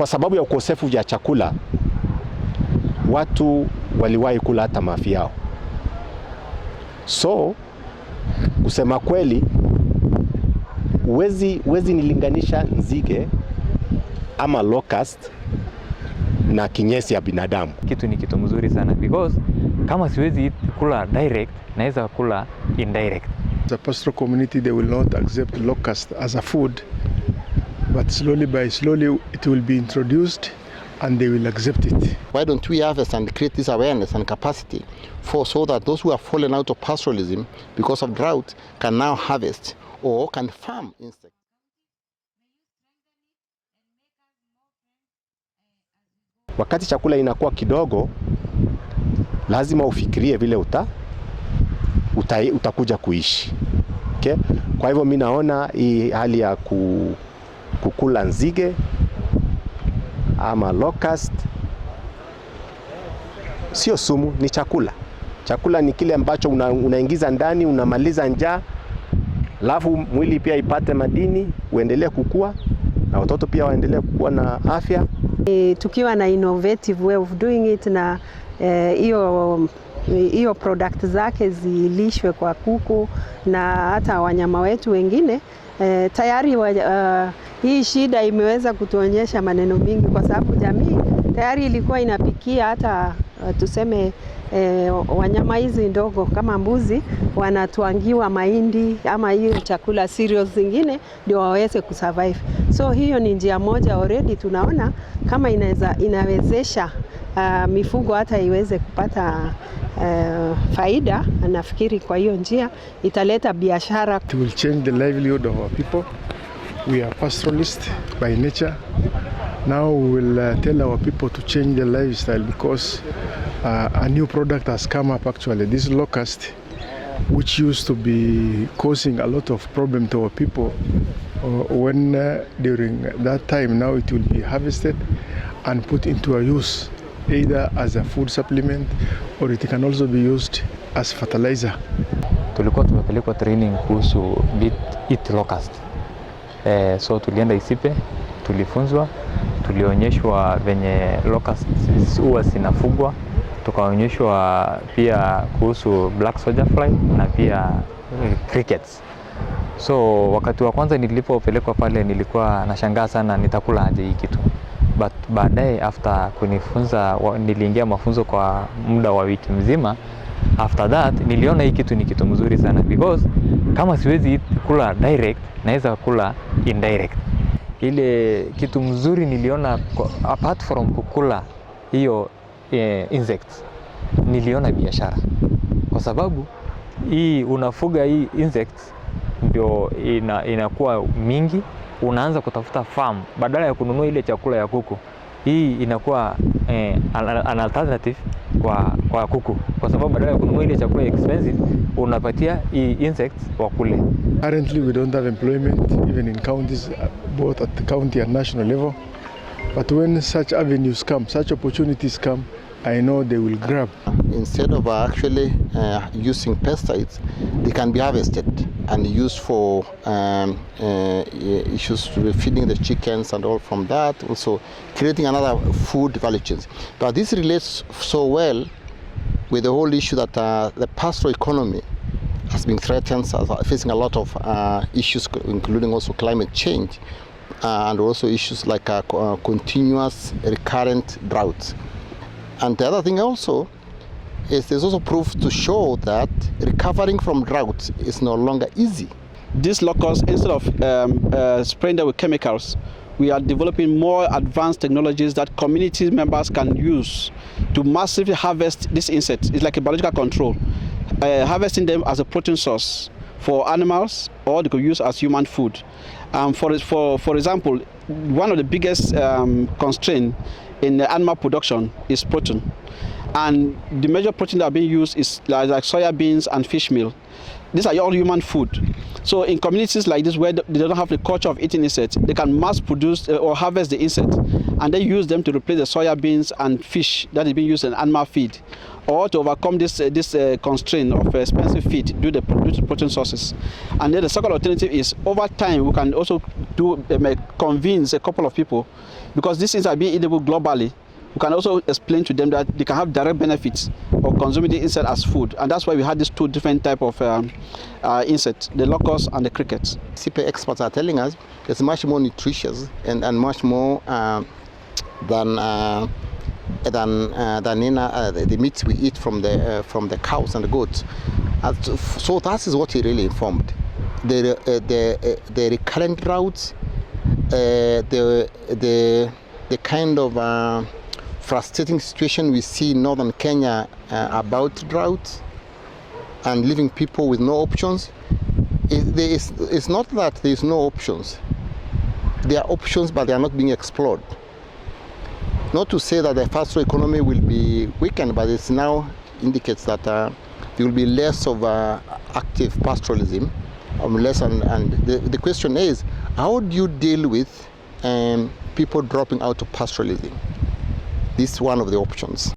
kwa sababu ya ukosefu wa chakula, watu waliwahi kula hata mafi yao. So kusema kweli, huwezi nilinganisha nzige ama locust na kinyesi ya binadamu. Kitu ni kitu mzuri sana because kama siwezi kula direct, naweza kula indirect. The pastoral community, they will not accept locust as a food, but slowly by slowly it will be introduced and they will accept it. Why don't we harvest and create this awareness and capacity so that those who have fallen out of pastoralism because of drought can now harvest or can farm insects. Wakati chakula inakuwa kidogo, lazima ufikirie vile utakuja kuishi. Okay? Kwa hivyo mimi naona hii hali ya kukula nzige ama locust sio sumu, ni chakula. Chakula ni kile ambacho unaingiza ndani, unamaliza njaa, alafu mwili pia ipate madini, uendelee kukua na watoto pia waendelee kukua na afya. Tukiwa na innovative way of doing it na hiyo product zake zilishwe kwa kuku na hata wanyama wetu wengine, tayari hii shida imeweza kutuonyesha maneno mingi, kwa sababu jamii tayari ilikuwa inapikia hata tuseme wanyama hizi ndogo kama mbuzi wanatuangiwa mahindi ama hiyo chakula cereals zingine ndio waweze kusurvive. So hiyo ni njia moja already tunaona kama inawezesha mifugo hata iweze kupata faida. Nafikiri kwa hiyo njia italeta biashara. It will change the livelihood of our people. We are pastoralists by nature. Now we will tell our people to change their lifestyle because a new product has come up actually. This locust, which used to be causing a lot of problem to our people when during that time, now it will be harvested and put into a use either as a food supplement or it can also be used as fertilizer. Tulikuwa tumepelekwa training kuhusu eat locust. So tulienda Icipe, tulifunzwa, tulionyeshwa venye locust huwa zinafugwa, tukaonyeshwa pia kuhusu black soldier fly na pia crickets. So wakati wa kwanza nilipopelekwa pale nilikuwa nashangaa sana nitakula aje hii kitu. But baadaye after kunifunza, niliingia mafunzo kwa muda wa wiki mzima. After that niliona hii kitu ni kitu mzuri sana because kama siwezi kula direct, naweza kula indirect. Ile kitu mzuri niliona apart from kukula hiyo insects, niliona biashara. Kwa sababu hii unafuga hii insects ndio inakuwa mingi, unaanza kutafuta farm badala ya kununua ile chakula ya kuku. Hii inakuwa an alternative kwa kuku, kwa sababu badala ya kununua ile chakula expensive unapatia hii insects wakule. Currently we don't have employment even in counties, both at the county and national level. But when such avenues come, such opportunities come, I know they will grab. Instead of actually using pesticides, they can be harvested and used for issues to feeding the chickens and all from that, also creating another food value chain. But this relates so well with the whole issue that the pastoral economy has been threatened, facing a lot of issues, including also climate change and also issues like continuous recurrent droughts. And the other thing also is there's also proof to show that recovering from drought is no longer easy. These locusts, instead of spraying them with chemicals, we are developing more advanced technologies that community members can use to massively harvest these insects. It's like a biological control, harvesting them as a protein source for animals, or they could use as human food. For example, one of the biggest constraints in animal production is protein. and the major protein that are being used is like soya beans and fish meal. These are all human food. So in communities like this where they don't have the culture of eating insects, they can mass produce or harvest the insect and then use them to replace the soya beans and fish that is being used in animal feed, or to overcome this constraint of expensive feed due to protein sources. And then the second alternative is, over time we can also convince a couple of people, because these things are being eatable globally. We can also explain to them that they can have direct benefits of consuming the insect as food, and that's why we had these two different type of insects, the locusts and the crickets. Icipe experts are telling us it's much more nutritious and much more than the meat we eat from the cows and the goats. So that is what he really informed. The recurrent droughts, the kind of frustrating situation we see in northern Kenya about drought and leaving people with no options. It's not that there is no options. There are options, but they are not being explored. Not to say that the pastoral economy will be weakened, but it now indicates that there will be less of active pastoralism, and the question is, how do you deal with people dropping out of pastoralism? This is one of the options.